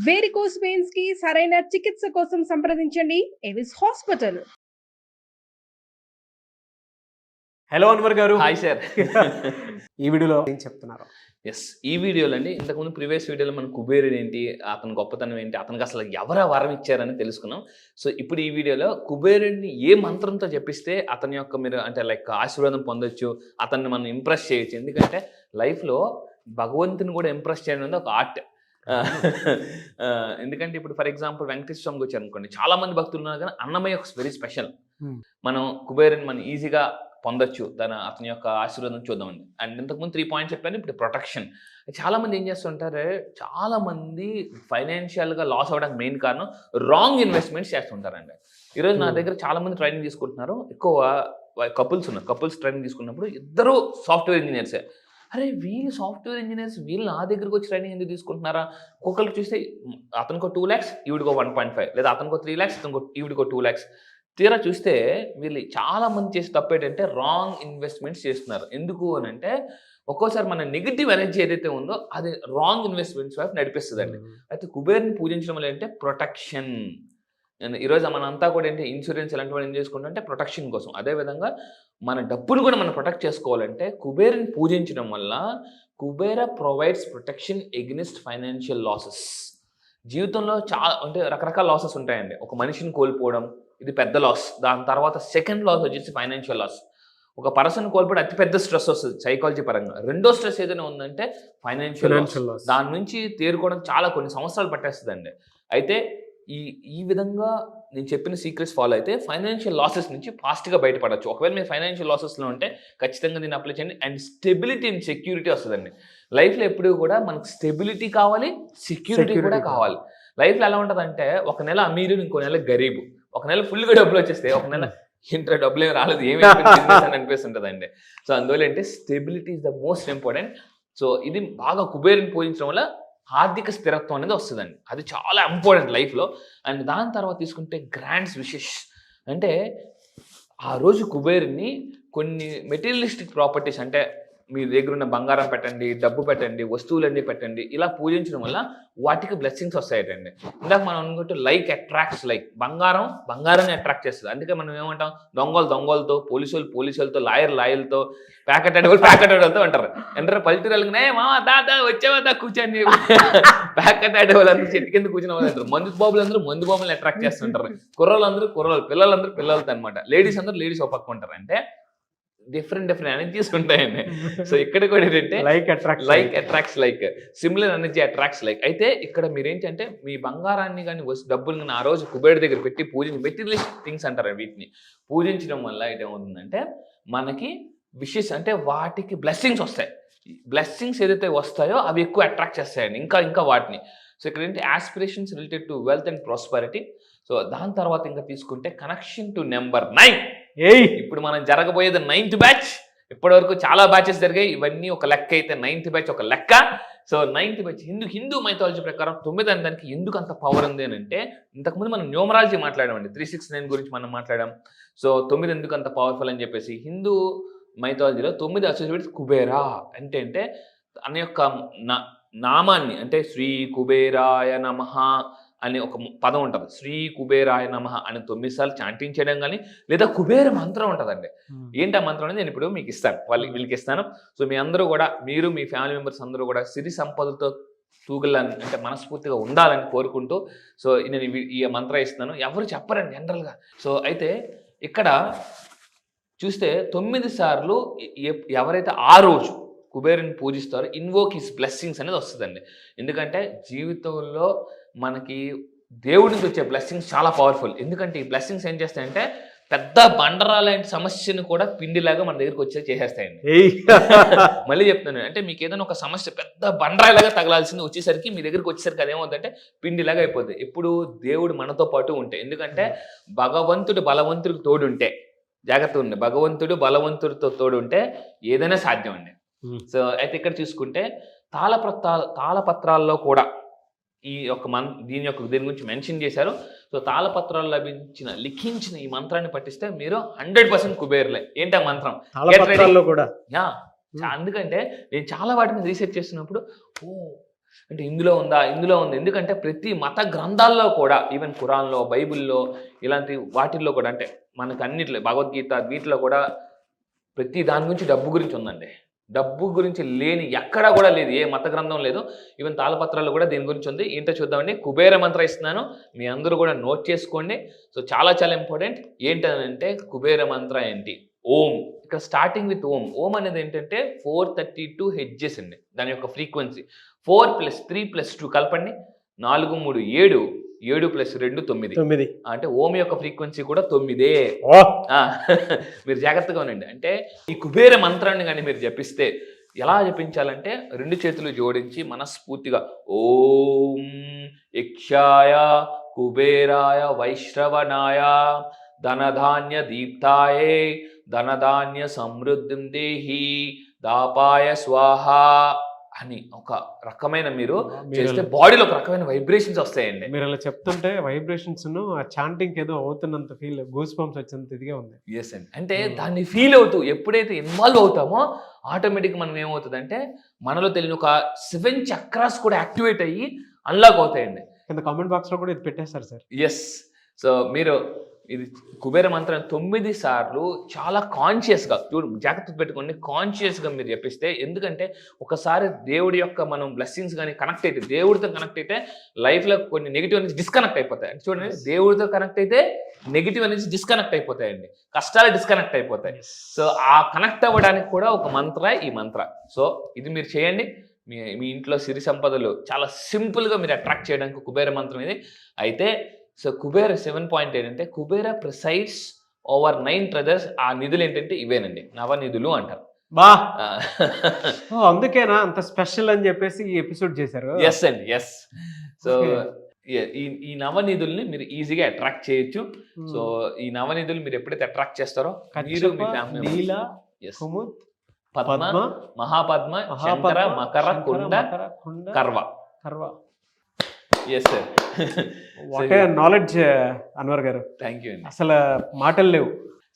Varicose veins కి సరైన చికిత్స కోసం సంప్రదించండి ఎవిస్ హాస్పిటల్. హలో అన్వర్ గారు. Hi sir. ఈ వీడియోలో ఏం చెప్తున్నారు? ఎస్, ఈ వీడియోలో అండి ఇంతకుముందు ప్రీవియస్ వీడియోలో మన కుబేరుడు ఏంటి, అతని గొప్పతనం ఏంటి, అతనికి అసలు ఎవరు వరం ఇచ్చారని తెలుసుకున్నాం. సో ఇప్పుడు ఈ వీడియోలో కుబేరుడిని ఏ మంత్రంతో చెప్పిస్తే అతని యొక్క మీరు అంటే లైక్ ఆశీర్వాదం పొందొచ్చు, అతన్ని మనం ఇంప్రెస్ చేయొచ్చు. ఎందుకంటే లైఫ్లో భగవంతుని కూడా ఇంప్రెస్ చేయడం అనేది ఒక ఆర్ట్. ఎందుకంటే ఇప్పుడు ఫర్ ఎగ్జాంపుల్ వెంకటేశ్వర స్వామికి వచ్చారు అనుకోండి, చాలా మంది భక్తులు ఉన్నారు కానీ అన్నమయ్య ఒక వెరీ స్పెషల్. మనం కుబేరుని మనం ఈజీగా పొందొచ్చు, అతని యొక్క ఆశీర్వాదం చూద్దామండి. అండ్ ఇంతకుముందు 3 పాయింట్స్ చెప్పాను. ఇప్పుడు ప్రొటెక్షన్. చాలా మంది ఏం చేస్తుంటారు, చాలా మంది ఫైనాన్షియల్గా లాస్ అవ్వడానికి మెయిన్ కారణం రాంగ్ ఇన్వెస్ట్మెంట్స్ చేస్తుంటారండి. ఈరోజు నా దగ్గర చాలా మంది ట్రైనింగ్ తీసుకుంటున్నారు. ఎక్కువ కపుల్స్ ఉన్నారు. కపుల్స్ ట్రైనింగ్ తీసుకున్నప్పుడు ఇద్దరు సాఫ్ట్వేర్ ఇంజనీర్సే. అరే వీళ్ళు సాఫ్ట్వేర్ ఇంజనీర్స్, వీళ్ళు నా దగ్గరకు వచ్చి ట్రైనింగ్ ఎందుకు తీసుకుంటున్నారా? ఒక్కొక్కరికి చూస్తే అతనికో 2 lakhs, ఈవిడికో 1.5, లేదా అతనికో 3 lakhs, ఈవిడికో 2 lakhs. తీరా చూస్తే వీళ్ళు చాలా మంది చేసే తప్పు ఏంటంటే రాంగ్ ఇన్వెస్ట్మెంట్స్ చేస్తున్నారు. ఎందుకు అని అంటే ఒక్కోసారి మన నెగిటివ్ ఎనర్జీ ఏదైతే ఉందో అది రాంగ్ ఇన్వెస్ట్మెంట్స్ వైపు నడిపిస్తుందండి. అయితే కుబేర్ని పూజించడం వల్ల ఏంటంటే ప్రొటెక్షన్. ఈరోజు మనంతా కూడా ఏంటి ఇన్సూరెన్స్ ఇలాంటివి ఏం చేసుకుంటే ప్రొటెక్షన్ కోసం. అదేవిధంగా మన డబ్బును కూడా మనం ప్రొటెక్ట్ చేసుకోవాలంటే కుబేర్ని పూజించడం వల్ల Kubera provides protection against financial losses. జీవితంలో చాలా అంటే రకరకాల లాసెస్ ఉంటాయండి. ఒక మనిషిని కోల్పోవడం ఇది పెద్ద లాస్. దాని తర్వాత సెకండ్ లాస్ వచ్చేసి ఫైనాన్షియల్ లాస్. ఒక పర్సన్ కోల్పోవడం అతిపెద్ద స్ట్రెస్ వస్తుంది సైకాలజీ పరంగా. రెండో స్ట్రెస్ ఏదైనా ఉందంటే ఫైనాన్షియల్ లాస్. దాని నుంచి తేరుకోవడం చాలా కొన్ని సంవత్సరాలు పట్టేస్తుందండి. అయితే ఈ విధంగా నేను చెప్పిన సీక్రెట్స్ ఫాలో అయితే ఫైనాన్షియల్ లాసెస్ నుంచి ఫాస్ట్గా బయటపడవచ్చు. ఒకవేళ మీరు ఫైనాన్షియల్ లాసెస్లో ఉంటే ఖచ్చితంగా దీన్ని అప్లై చేయండి. అండ్ స్టెబిలిటీ అండ్ సెక్యూరిటీ వస్తుందండి. లైఫ్లో ఎప్పుడు కూడా మనకు స్టెబిలిటీ కావాలి, సెక్యూరిటీ కూడా కావాలి. లైఫ్లో ఎలా ఉంటుందంటే ఒక నెల అమీరు, ఇంకో నెల గరీబు. ఒక నెల ఫుల్గా డబ్బులు వచ్చేస్తే ఒక నెల ఇంట్లో డబ్బులు ఏమి రాలేదు, ఏమి అని అనిపిస్తుంటుందండి. సో అందువల్ల అంటే stability is the most important. So ఇది బాగా కుబేరుని పూజించడం వల్ల ఆర్థిక స్థిరత్వం అనేది వస్తుందండి. అది చాలా ఇంపార్టెంట్ లైఫ్లో. అండ్ దాని తర్వాత తీసుకుంటే గ్రాండ్స్ విషెస్. అంటే ఆ రోజు కుబేరుని కొన్ని మెటీరియలిస్టిక్ ప్రాపర్టీస్ అంటే మీ దగ్గర ఉన్న బంగారం పెట్టండి, డబ్బు పెట్టండి, వస్తువులన్నీ పెట్టండి, ఇలా పూజించడం వల్ల వాటికి బ్లెస్సింగ్స్ వస్తాయటండి. ఇందాక మనం అనుకుంటే లైక్ అట్రాక్ట్స్ లైక్. బంగారాన్ని అట్రాక్ట్ చేస్తుంది. అందుకే మనం ఏమంటాం, దొంగలతో, పోలీసులతో, లాయర్లతో, ప్యాకెట్ అడవులతో అంటారు. ఎంటారు పల్లెటూరులకి మామ దాదా వచ్చేవా కూర్చొని ప్యాకెట్ అడవులందరూ చెట్టు కింద కూర్చుని అంటారు. మందు బాబులందరూ అట్రాక్ట్ చేస్తుంటారు. కుర్రోళ్ళందరూ పిల్లలతో అనమాట. లేడీస్ అందరూ లేడీస్ ఒక పక్క ఉంటారు. అంటే డిఫరెంట్ ఎనర్జీస్ ఉంటాయండి. సో ఇక్కడ కూడా ఏంటంటే like attracts like, similar energy attracts like. అయితే ఇక్కడ మీరేంటంటే మీ బంగారాన్ని కానీ డబ్బులు కానీ ఆ రోజు కుబేరుడి దగ్గర పెట్టి మెటీరియలిస్టిక్ థింగ్స్ అంటారు. వీటిని పూజించడం వల్ల ఏమవుతుందంటే మనకి విషెస్ అంటే వాటికి బ్లెస్సింగ్స్ వస్తాయి. బ్లెస్సింగ్స్ ఏదైతే వస్తాయో అవి ఎక్కువ అట్రాక్ట్ చేస్తాయండి ఇంకా వాటిని. సో ఇక్కడ ఏంటి aspirations related to wealth and prosperity. So దాని తర్వాత ఇంకా తీసుకుంటే కనెక్షన్ టు నెంబర్ 9. ఇప్పుడు మనం జరగబోయేది 9th బ్యాచ్. ఇప్పటి వరకు చాలా బ్యాచెస్ జరిగాయి. ఇవన్నీ ఒక లెక్క అయితే 9th బ్యాచ్ ఒక లెక్క. So 9th batch Hindu mythology ప్రకారం 9 అనే దానికి ఎందుకు అంత పవర్ ఉంది అని అంటే, ఇంతకుముందు మనం న్యూమరాలజీ మాట్లాడామండి, 369 గురించి మనం మాట్లాడాం. సో 9 ఎందుకు అంత పవర్ఫుల్ అని చెప్పేసి హిందూ మైథాలజీలో 9 అసోసియేటెడ్ కుబేరా అంటే తన యొక్క నామాన్ని అంటే శ్రీ కుబేరాయ నమః అనే ఒక పదం ఉంటుంది. శ్రీ కుబేరాయ నమః అని 9 సార్లు చాంటింగ్ చేయడం కానీ, లేదా కుబేర మంత్రం ఉంటుందండి. ఏంటి ఆ మంత్రం అనేది నేను ఇప్పుడు మీకు ఇస్తాను, వీళ్ళకి ఇస్తాను. సో మీ అందరూ కూడా, మీరు మీ ఫ్యామిలీ మెంబర్స్ అందరూ కూడా సిరి సంపదలతో తూగలని అంటే మనస్ఫూర్తిగా ఉండాలని కోరుకుంటూ సో నేను ఈ మంత్రం ఇస్తున్నాను. ఎవరు చెప్పరండి జనరల్గా. సో అయితే ఇక్కడ చూస్తే 9 సార్లు ఎవరైతే ఆ రోజు కుబేరుని పూజిస్తారో ఇన్వోక్ హిస్ బ్లెస్సింగ్స్ అనేది వస్తుందండి. ఎందుకంటే జీవితంలో మనకి దేవుడి నుంచి వచ్చే బ్లెస్సింగ్స్ చాలా పవర్ఫుల్. ఎందుకంటే ఈ బ్లెస్సింగ్స్ ఏం చేస్తాయంటే పెద్ద బండరాలాంటి సమస్యను కూడా పిండిలాగా మన దగ్గరికి వచ్చే చేసేస్తాయండి. మళ్ళీ చెప్తున్నాను, అంటే మీకు ఏదైనా ఒక సమస్య పెద్ద బండరాయిలాగా తగలాల్సింది వచ్చేసరికి మీ దగ్గరికి వచ్చేసరికి అదేమవుతుందంటే పిండిలాగా అయిపోద్ది. ఎప్పుడు దేవుడు మనతో పాటు ఉంటే. ఎందుకంటే భగవంతుడు బలవంతుడికి తోడుంటే, జాగ్రత్త ఉంది, భగవంతుడు బలవంతుడితో తోడుంటే ఏదైనా సాధ్యం అండి. సో అయితే ఇక్కడ చూసుకుంటే తాళపత్రాల్లో కూడా దీని గురించి మెన్షన్ చేశారు. సో తాళపత్రాలు లిఖించిన ఈ మంత్రాన్ని పట్టిస్తే మీరు 100% కుబేర్లే. ఏంటి ఆ మంత్రం? అందుకంటే నేను చాలా వాటిని రీసెర్చ్ చేస్తున్నప్పుడు అంటే ఇందులో ఉందా, ఇందులో ఉంది. ఎందుకంటే ప్రతి మత గ్రంథాల్లో కూడా, ఈవెన్ ఖురాన్లో, బైబిల్లో, ఇలాంటి వాటిల్లో కూడా, అంటే మనకు అన్నిట్లో భగవద్గీత వీటిలో కూడా ప్రతి దాని గురించి డబ్బు గురించి ఉందండి. డబ్బు గురించి లేని ఎక్కడా కూడా లేదు, ఏ మత గ్రంథం లేదు. ఈవెన్ తాళపత్రాల్లో కూడా దీని గురించి ఉంది. ఏంటో చూద్దామండి. కుబేర మంత్రం ఇస్తున్నాను, మీ అందరూ కూడా నోట్ చేసుకోండి. సో చాలా చాలా ఇంపార్టెంట్. ఏంటంటే కుబేర మంత్రం ఏంటి? ఓం. ఇక్కడ స్టార్టింగ్ విత్ ఓం. ఓం అనేది ఏంటంటే 432 హెడ్జెస్ అండి, దాని యొక్క ఫ్రీక్వెన్సీ. 4 + 3 + 2 కలపండి, 4 3 7, 7 + 2 9. అంటే ఓం యొక్క ఫ్రీక్వెన్సీ కూడా 9. మీరు జాగ్రత్తగా ఉండండి. అంటే ఈ కుబేర మంత్రాన్ని కానీ మీరు జపిస్తే ఎలా జపించాలంటే 2 చేతులు జోడించి మనస్ఫూర్తిగా ఓం యక్షాయ కుబేరాయ వైశ్రవణాయ ధనధాన్య దీప్తాయే ధనధాన్య సమృద్ధిం దేహి దాపాయ స్వాహ అని ఒక రకమైన మీరు చేస్తే బాడీలో ఒక రకమైన వైబ్రేషన్స్ వస్తాయండి. మీరు అలా చెప్తుంటే వైబ్రేషన్స్ ఆ చాంటింగ్ ఏదో అవుతున్నంత ఫీల్, గూస్ బంప్స్ వచ్చేంత ఇదిగా ఉంది. ఎస్ అండి. అంటే దాన్ని ఫీల్ అవుతూ ఎప్పుడైతే ఇన్వాల్వ్ అవుతామో ఆటోమేటిక్గా మనం ఏమవుతుందంటే మనలో తెలియని ఒక 7 చక్రాస్ కూడా యాక్టివేట్ అయ్యి అన్లాక్ అవుతాయండి. కింద కామెంట్ బాక్స్ లో కూడా ఇది పెట్టేస్తారు సార్. ఎస్. సో మీరు ఇది కుబేర మంత్రం 9 సార్లు చాలా కాన్షియస్గా, జాగ్రత్త పెట్టుకోండి, కాన్షియస్గా మీరు చెప్పిస్తే. ఎందుకంటే ఒకసారి దేవుడి యొక్క మనం బ్లెస్సింగ్స్ కానీ కనెక్ట్ అయితే, దేవుడితో కనెక్ట్ అయితే లైఫ్లో కొన్ని నెగిటివ్ అనేది డిస్కనెక్ట్ అయిపోతాయి. అంటే చూడండి, దేవుడితో కనెక్ట్ అయితే నెగిటివ్ అనేది డిస్కనెక్ట్ అయిపోతాయండి, కష్టాలు డిస్కనెక్ట్ అయిపోతాయి. సో ఆ కనెక్ట్ అవ్వడానికి కూడా ఒక మంత్ర ఈ మంత్ర. సో ఇది మీరు చేయండి. మీ ఇంట్లో సిరి సంపదలు చాలా సింపుల్గా మీరు అట్రాక్ట్ చేయడానికి కుబేర మంత్రం ఇది. అయితే సో కుబేర 7 పాయింట్ ఏంటంటే కుబేర ప్రిసైడ్స్ ఓవర్ 9 ట్రెజర్స్. ఆ నిధులు ఏంటంటే ఇవేనండి, నవనిధులు అంటారు. బా అందుకేనా అంత స్పెషల్ అని చెప్పేసి ఈ ఎపిసోడ్ చేశారు. ఎస్ అండి, ఎస్. సో ఈ నవనిధుల్ని మీరు ఈజీగా అట్రాక్ట్ చేయొచ్చు. సో ఈ నవనిధులు మీరు ఎప్పుడైతే అట్రాక్ట్ చేస్తారో మీరు మీ ఫ్యామిలీ పద్మ, మహాపద్మ, శంకర, మకర, కుండ, కర్వ. Yes sir. Knowledge Anwar garu, thank you అండి. అసలు మాటలు లేవు.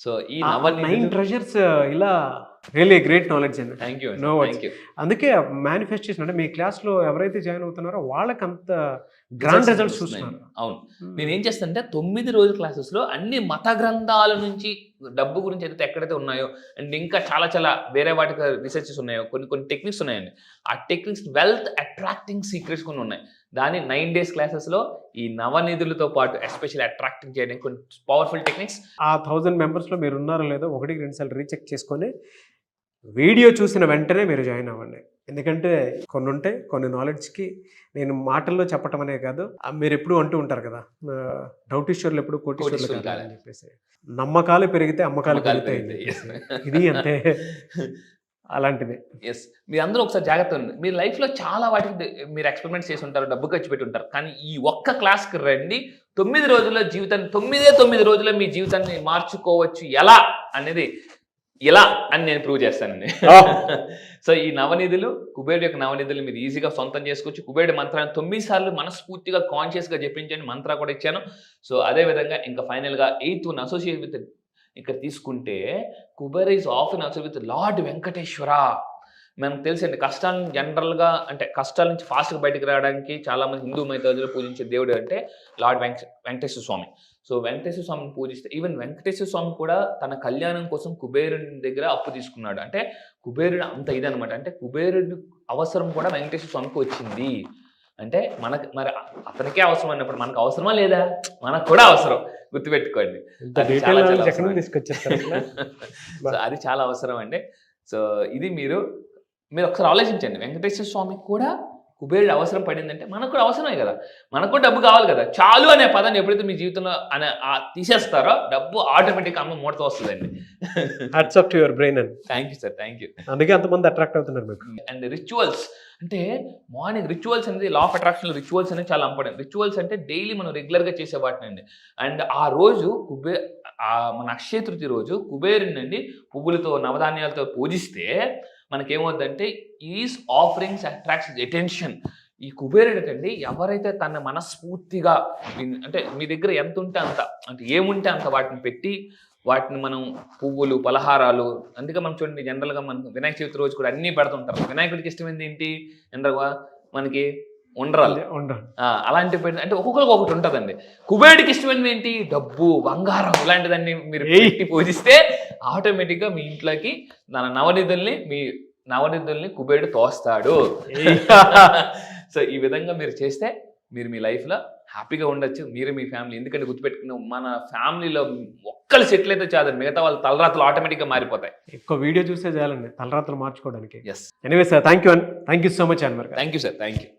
సో ఈ 9 ట్రెజర్స్ ఇలా రియల్లీ గ్రేట్ నాలెడ్జ్ అండి. Thank you. అందుకే మేనిఫెస్టేషన్ అంటే మీ క్లాస్ లో ఎవరైతే జాయిన్ అవుతున్నారో వాళ్ళకి అంత గ్రాండ్ రిజల్ట్స్ చూస్తున్నారు. అవును. నేను ఏం చేస్తానంటే 9 రోజుల క్లాసెస్ లో అన్ని మత గ్రంథాల నుంచి డబ్బు గురించి అయితే ఎక్కడైతే ఉన్నాయో అండ్ ఇంకా చాలా చాలా వేరే వాటికి రీసెర్చెస్ ఉన్నాయో కొన్ని టెక్నిక్స్ ఉన్నాయండి. ఆ టెక్నిక్స్ వెల్త్ అట్రాక్టింగ్ సీక్రెట్స్ కొన్ని ఉన్నాయి. దాని 9 days క్లాసెస్లో ఈ నవనిధులతో పాటు ఎస్పెషల్లీ అట్రాక్టింగ్ చేయడానికి కొన్ని పవర్ఫుల్ టెక్నిక్స్. ఆ 1000 మెంబర్స్లో మీరు ఉన్నారో లేదో 1-2 సార్లు రీచెక్ చేసుకొని వీడియో చూసిన వెంటనే మీరు జాయిన్ అవ్వండి. ఎందుకంటే కొన్ని ఉంటాయి, కొన్ని నాలెడ్జ్కి నేను మాటల్లో చెప్పటం అనే కాదు, మీరు ఎప్పుడు అంటూ ఉంటారు కదా, డౌటీశ్వర్లు ఎప్పుడు కోటీశ్వర్లు కాదని చెప్పేసి. నమ్మకాలు పెరిగితే అమ్మకాలు పెరుగుతాయి. ఇది అంతే, అలాంటిది. ఎస్. మీరు అందరూ ఒకసారి జాగ్రత్త ఉంది. మీరు లైఫ్లో చాలా వాటికి మీరు ఎక్స్పెరిమెంట్స్ చేసి ఉంటారు, డబ్బు ఖర్చు పెట్టి ఉంటారు. కానీ ఈ ఒక్క క్లాస్కి రండి, 9 రోజుల్లో జీవితాన్ని 9 రోజుల్లో మీ జీవితాన్ని మార్చుకోవచ్చు ఎలా అనేది ఇలా అని నేను ప్రూవ్ చేస్తానండి. సో ఈ నవనిధులు, కుబేరుడు యొక్క నవనిధులు మీరు ఈజీగా సొంతం చేసుకోవచ్చు. కుబేరుడు మంత్రాన్ని 9 సార్లు మనస్ఫూర్తిగా కాన్షియస్గా జపించండి. మంత్ర కూడా ఇచ్చాను. సో అదేవిధంగా ఇంకా ఫైనల్గా 8th వన్ అసోసియేట్ విత్ ఇక్కడ తీసుకుంటే Kubera is often associate with lord Venkateshwara. మనకు తెలుసండి, కష్టాలను జనరల్గా అంటే కష్టాల నుంచి ఫాస్ట్గా బయటకు రావడానికి చాలామంది హిందూ మైథాలజీలో పూజించే దేవుడు అంటే లార్డ్ వెంకటేశ్వర స్వామి. సో వెంకటేశ్వర స్వామిని పూజిస్తే ఈవెన్ వెంకటేశ్వర స్వామి కూడా తన కళ్యాణం కోసం కుబేరుని దగ్గర అప్పు తీసుకున్నాడు. అంటే కుబేరుడు అంత ఇదనమాట. అంటే కుబేరుడు అవసరం కూడా వెంకటేశ్వర స్వామికి వచ్చింది. అంటే మరి అతనికే అవసరం అన్నప్పుడు మనకు అవసరమా లేదా? మనకు కూడా అవసరం, గుర్తుపెట్టుకోండి. అది చాలా అవసరం అండి. సో ఇది మీరు ఒకసారి ఆలోచించండి. వెంకటేశ్వర స్వామికి కూడా కుబేరుడు అవసరం పడిందంటే మనకు కూడా అవసరమే కదా, మనకు కూడా డబ్బు కావాలి కదా. చాలు అనే పదాన్ని ఎప్పుడైతే మీ జీవితంలో తీసేస్తారో డబ్బు ఆటోమేటిక్గా అమ్మ మూడతో వస్తుందండి. Hats off to your brain అండి. Thank you sir, thank you. అందుకే అంతమంది అట్రాక్ట్ అవుతున్నారు మీకు. అండ్ రిచువల్స్ అంటే మార్నింగ్ రిచువల్స్ అనేది లా ఆఫ్ అట్రాక్షన్ రిచువల్స్ అనేది చాలా ఇంపార్టెంట్. రిచువల్స్ అంటే డైలీ మనం రెగ్యులర్గా చేసే వాటిని అండి. అండ్ ఆ రోజు మన అక్షయ తృతీయ రోజు కుబేరుని అండి పువ్వులతో నవధాన్యాలతో పూజిస్తే మనకేమవుతుందంటే ఈజ్ ఆఫరింగ్స్ అట్రాక్ట్స్ అటెన్షన్. ఈ కుబేరుడు అండి ఎవరైతే తన మనస్ఫూర్తిగా అంటే మీ దగ్గర ఎంత ఉంటే అంత, అంటే ఏముంటే అంత వాటిని పెట్టి వాటిని మనం పువ్వులు పలహారాలు, అందుకే మనం చూడండి జనరల్గా మనం వినాయక చవితి రోజు కూడా అన్నీ పెడుతుంటారు. వినాయకుడికి ఇష్టమైంది ఏంటి? జనరల్గా మనకి ఉండ్రాలు. ఉండాలి. అలాంటి అంటే ఒక్కొక్కరికి ఒకటి ఉంటుందండి. కుబేరుడికి ఇష్టమైనది ఏంటి? డబ్బు, బంగారం, ఇలాంటిదాన్ని మీరు పెట్టి పూజిస్తే ఆటోమేటిక్గా మీ ఇంట్లోకి నవనిధుల్ని కుబేరుడు తోస్తాడు. సో ఈ విధంగా మీరు చేస్తే మీరు మీ లైఫ్లో హ్యాపీగా ఉండొచ్చు, మీరు మీ ఫ్యామిలీ. ఎందుకంటే గుర్తుపెట్టుకున్న మన ఫ్యామిలీలో ఒక్కరు సెటిల్ అయితే చాలు, మిగతా వాళ్ళ తలరాత్రులు ఆటోమేటిక్గా మారిపోతాయి. ఎక్కువ వీడియో చూస్తే చాలండి తలరాత్రులు మార్చుకోవడానికి. Yes. Anyway sir, thank you so much Anwar garu. Thank you sir, thank you.